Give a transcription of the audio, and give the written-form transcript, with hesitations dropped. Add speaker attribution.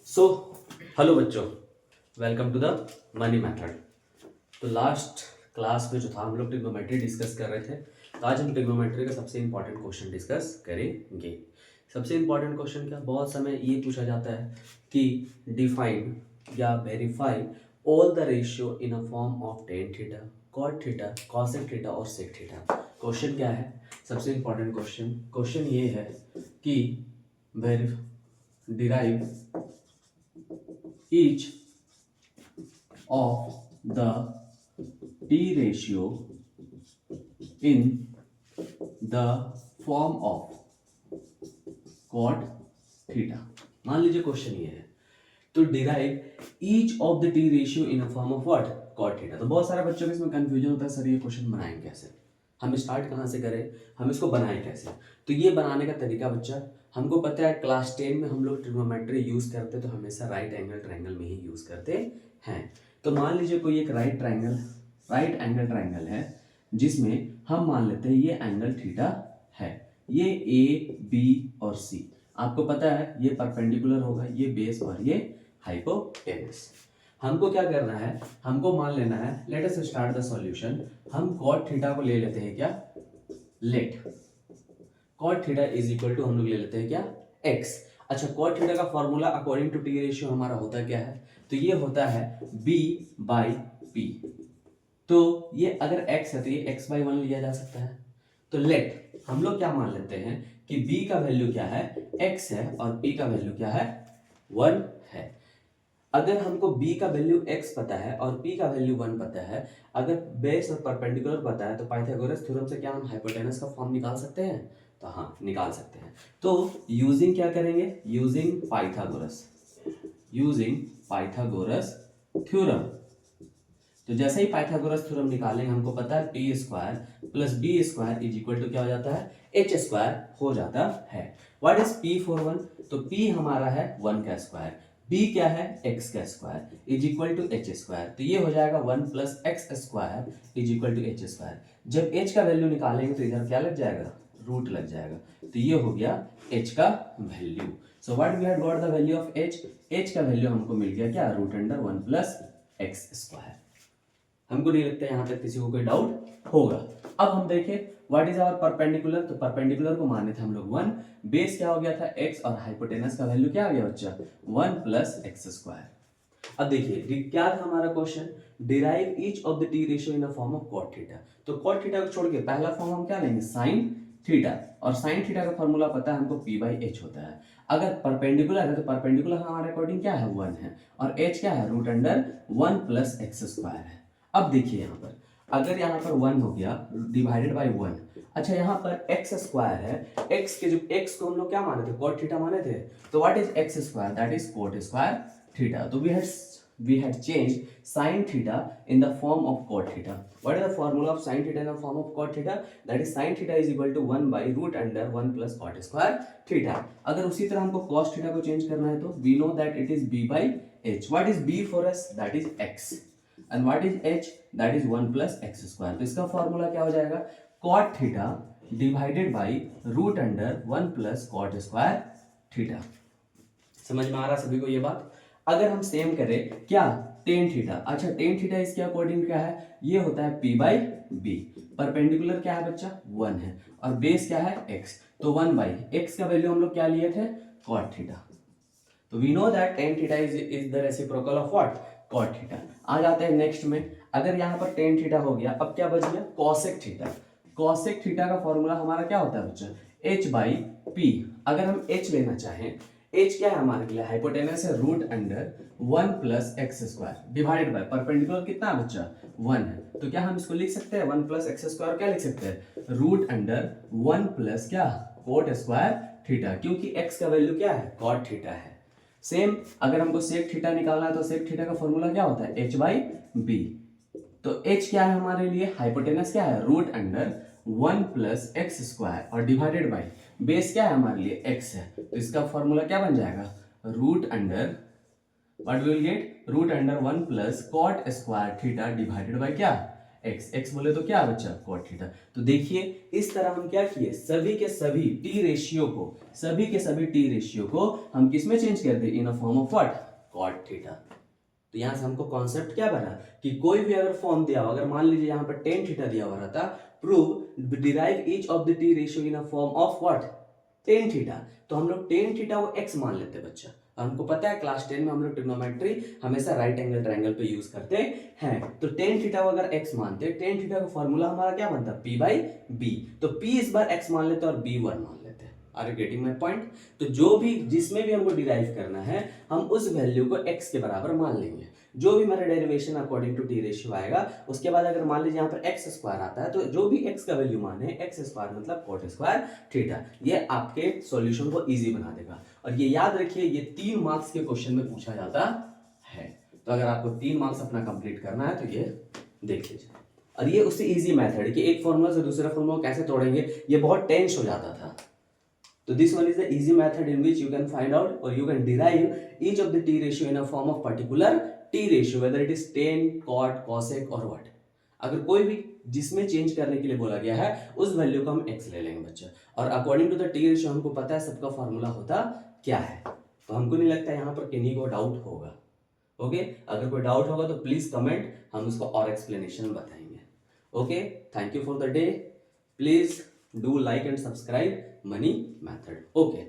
Speaker 1: सो hello बच्चों, welcome to the money method. तो last class में जो था हम लोग ट्रिग्नोमेट्री डिस्कस कर रहे थे। तो आज हम ट्रिग्नोमेट्री का सबसे इंपॉर्टेंट क्वेश्चन डिस्कस करेंगे। सबसे इंपॉर्टेंट क्वेश्चन क्या, बहुत समय ये पूछा जाता है कि डिफाइन या verify all the ratio in a form of tan theta, cot theta, cosec theta और सेक थीटा। क्वेश्चन क्या है, सबसे इंपॉर्टेंट क्वेश्चन ये है कि derive each of the t ratio in the form of cot theta। मान लीजिए question ये है, तो derive each of the T ratio in a form of what, cot theta. तो बहुत सारे बच्चों को इसमें कंफ्यूजन होता है, सर ये क्वेश्चन बनाएं कैसे, हम स्टार्ट कहाँ से करें, हम इसको बनाएं कैसे। तो ये बनाने का तरीका बच्चा, हमको पता है क्लास 10 में हम लोग ट्रिग्नोमेट्री यूज करते तो हमेशा राइट एंगल ट्रायंगल में ही यूज करते हैं। तो मान लीजिए कोई एक राइट एंगल ट्रायंगल है जिसमें हम मान लेते हैं ये एंगल थीटा है, ये ए बी और सी। आपको पता है ये परपेंडिकुलर होगा, ये बेस और ये हाइपोटेनस। हमको क्या करना है, हमको मान लेना है, let us start the solution. हम कॉट थीटा को ले लेते हैं क्या, let cot theta is equal to हम लोग ले लेते हैं क्या, एक्स। अच्छा, कॉट थीटा का formula according to T ratio हमारा होता क्या है, तो ये होता है b बाई पी। तो ये अगर x है तो ये x बाई 1 लिया जा सकता है। तो लेट हम लोग क्या मान लेते हैं कि b का वैल्यू क्या है, x है, और p का वैल्यू क्या है, 1 है। अगर हमको b का वैल्यू x पता है और p का वैल्यू 1 पता है, अगर बेस और परपेंडिकुलर पता है, तो पाइथागोरस थ्योरम से क्या हम हाइपोटेनस का फॉर्म निकाल सकते हैं, तो हाँ निकाल सकते हैं। तो यूजिंग क्या करेंगे, यूजिंग पाइथागोरस थ्योरम। तो जैसे ही पाइथागोरस थ्योरम निकालेंगे, हमको पता है P square plus B square is equal to क्या हो जाता है, एच स्क्वायर हो जाता है। व्हाट इज पी फॉर 1, तो पी हमारा है 1 का स्क्वायर, बी क्या है, एक्स का square is equal to H square. तो ये हो जाएगा 1 plus x square is equal to H square. जब एच का वैल्यू निकालेंगे तो इधर क्या लग जाएगा, रूट लग जाएगा। तो ये हो गया एच का value. So what we had got the value of H, H का वैल्यू हमको मिल गया क्या, root under 1 plus x square. हमको नहीं लगता यहाँ तक किसी को कोई डाउट होगा। अब हम देखें व्हाट इज आवर परपेंडिकुलर, तो परपेंडिकुलर को माने थे हम लोग 1, बेस क्या हो गया था x, और हाइपोटेनस का वैल्यू क्या आ गया बच्चा, 1 प्लस एक्स स्क्वायर। अब देखिए क्या था हमारा question, derive each of the T ratio in a form of cot theta. तो कॉट थीटा को छोड़ के पहला फॉर्म हम क्या लेंगे, साइन थीटा, और साइन थीटा का फॉर्मूला पता है हमको p बाई एच होता है। अगर परपेंडिकुलर है तो परपेंडिकुलर हमारे अकॉर्डिंग क्या है, 1 है, और h क्या है, root under 1 plus x square है। अब देखिए यहाँ पर, अगर यहाँ पर 1 हो गया डिवाइडेड बाय 1, अच्छा यहाँ पर एक्स स्क्वायर है, एक्स के जो एक्स को हम लोग क्या माने थे, कॉट थीटा माने थे। तो what is x square, that is cot square theta. तो we had changed sin theta in the form of cot theta. What is the formula of sin theta in the form of cot theta? That is sin theta is equal to 1 by root under 1 plus cot square theta. अगर उसी तरह हमको cos theta को change करना है तो we know that it is b by h. What is b for us? That is x. And what is h? That is 1 plus x square. तो इसका फॉर्मूला क्या हो जाएगा, cot theta divided by root under 1 plus cot square theta. समझ में आ रहा सभी को ये बात। अगर हम सेम करें क्या, टेन थीटा, अच्छा टेन थीटा इसके अकॉर्डिंग क्या है, ये होता है p बाई बी। परपेंडिकुलर क्या है बच्चा, 1 है, और बेस क्या है x, तो 1 बाई एक्स का वैल्यू हम लोग क्या लिए थे, कॉट थीटा। तो we know that tan theta is the reciprocal of what, cot theta. आ जाते हैं नेक्स्ट में, अगर यहाँ पर टेन थीटा हो गया, अब क्या बच गया, कॉसेक थीटा। कॉसेक थीटा का फॉर्मूला हमारा क्या होता है बच्चा, h बाई पी। अगर हम h लेना चाहें, h क्या है हमारे लिए, हाइपोटेनस है, root under 1 plus x square divided by perpendicular कितना है बच्चा, 1 है। तो क्या हम इसको लिख सकते हैं, 1 प्लस एक्स स्क्वायर, क्या लिख सकते हैं, रूट अंडर 1 प्लस क्या, कोट स्क्वायर थीटा, क्योंकि x का वैल्यू क्या है, कॉट थीटा है। सेम अगर हमको सेक थीटा निकालना है तो सेक थीटा का फॉर्मूला क्या होता है, h बाई बी। तो h क्या है हमारे लिए, हाइपोटेनस क्या है, root under 1 plus x square, और डिवाइडेड बाई बेस क्या है हमारे लिए, x है। तो इसका फॉर्मूला क्या बन जाएगा, root under, what we will get, root under 1 plus cot square theta divided by क्या, x बोले तो क्या बच्चा cot थीटा। तो देखिए इस तरह हम क्या किए, सभी के सभी टी रेशियो को हम किस में चेंज कर दिए, in a form of what, cot theta. तो यहां से हमको कॉन्सेप्ट क्या बना कि कोई भी अगर फॉर्म दिया हो, अगर मान लीजिए यहाँ पर tan थीटा दिया हुआ रहता, prove derive each of the T ratio in a form of what, tan theta. तो हम लोग tan थीटा को x मान लेते बच्चा। और हमको पता है क्लास 10 में हम लोग ट्रिग्नोमेट्री हमेशा राइट एंगल ट्रायंगल पे यूज करते हैं। तो tan थीटा को अगर x मानते, tan थीटा का फॉर्मूला हमारा क्या बनता, p बाई b। तो p इस बार x मान लेते और b 1 मान लेते। Are you getting my point. तो जो भी जिसमें भी हमको डिराइव करना है हम उस वैल्यू को x के बराबर मान लेंगे। जो भी मेरा derivation according to T ratio आएगा, उसके बाद अगर मान लीजिए यहाँ पर एक्स स्क्वायर आता है, तो जो भी x का वैल्यू माने, एक्स स्क्वायर मतलब कॉट स्क्वायर थीटा, ये आपके सॉल्यूशन को इजी बना देगा। और ये याद रखिए ये 3 मार्क्स के क्वेश्चन में पूछा जाता है। तो अगर आपको 3 मार्क्स अपना कंप्लीट करना है तो ये देख लीजिए। और ये उससे इजी मेथड कि एक फॉर्मूला से दूसरा फॉर्मूला कैसे तोड़ेंगे, ये बहुत टेंस हो जाता था। तो this one is the easy method in which you can find out or you can derive each of the t ratio in a form of particular t ratio, whether it is tan, cot, cosec or what। अगर कोई भी जिसमें change करने के लिए बोला गया है उस वैल्यू को हम x ले लेंगे बच्चा। और according to the T ratio हमको पता है सबका फॉर्मूला होता क्या है। तो हमको नहीं लगता यहाँ पर किन्हीं को डाउट होगा। ओके, अगर कोई डाउट होगा तो प्लीज कमेंट, हम उसको और एक्सप्लेनेशन बताएंगे। Okay, thank you for the day. Please do like and subscribe Money Method. Okay.